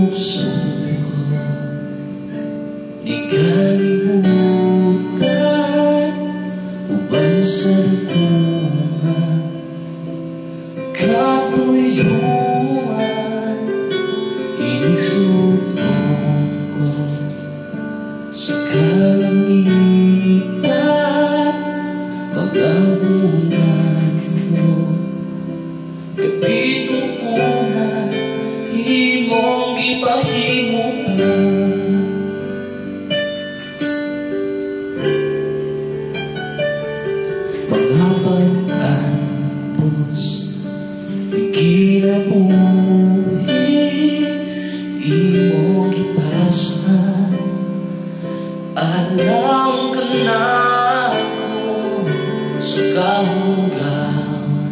Puso ko, di kalimutan, uban sa dugungan, katuyuan, inisubong ko sa kalangitan, pag-abunan mo, kapituunan, himong ipahimutan. Mga pag-antos, di kinabuhi, imong ipasan. Alam ka na ako sa kahugawan,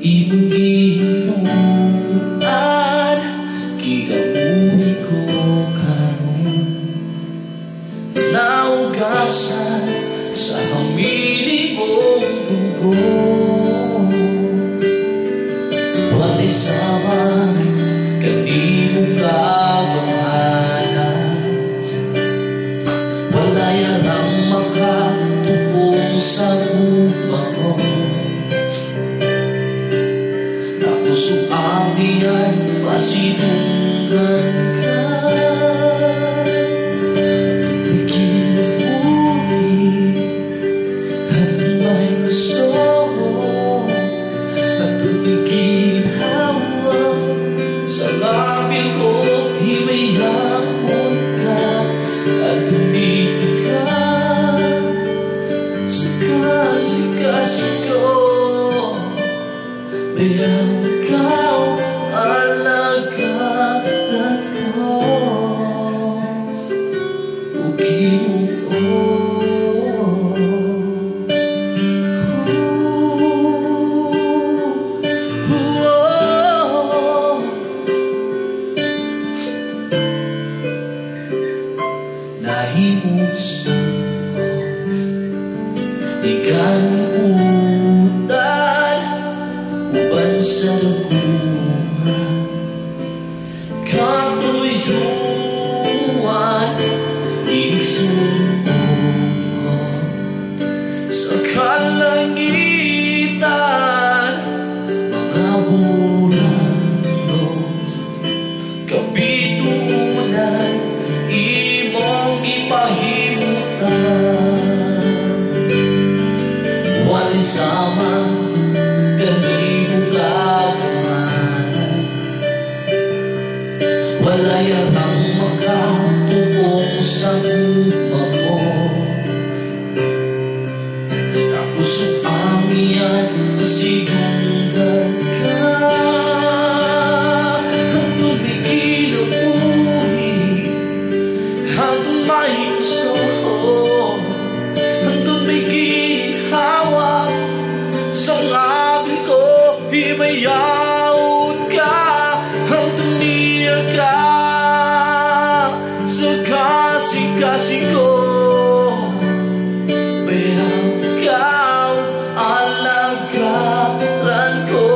imong gihinuan, kigabuhi ko karon, naugasan sa hamili mong dugo. Walay sama kanimong kagawanan, walay alam makatupong sa gugma mo. Suamian, pasidungan ka, ikinubuhi at may gusto at tumiginhawa. Sa labil ko himayamon ka at tumigil ka sa kasi ko. Pero ikaw, alagaran ko, nahimusto ko, ikaw sa dugungan, katuyuan, inisubong ko sa kalangitan. Mga bulan ko, kapitunan, imong ipahimutan. Walay sama kanimong kagawanan, walay alam makatupong sa gugma mo. Nakusog amiyan, pasidunggan ka, hangtod may kinabuhi, hangtod may gusto, hangtod may ginhawa. Sa labi ko himayaon ka, hangtod niya ka sa kasi ko. Pero ikaw, alagaran ko,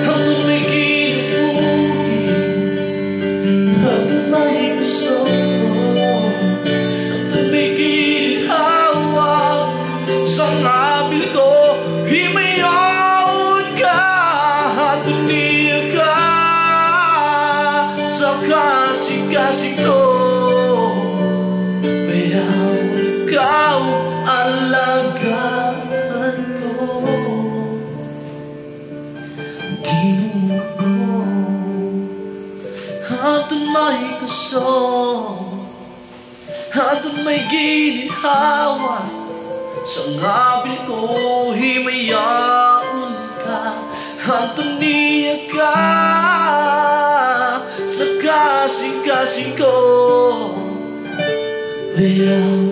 hangtod may kinabuhi, hangtod may gusto, hangtod may ginhawa. Sa labil ko himayaon ka, hangtod niya ka sa kasi ko. Pero ikaw, alagaran ko, Ginoo, hangtod may gusto, hangtod may ginhawa. Sa labil ko himayaon ka, hangtod niya ka sa kasi ko. Pero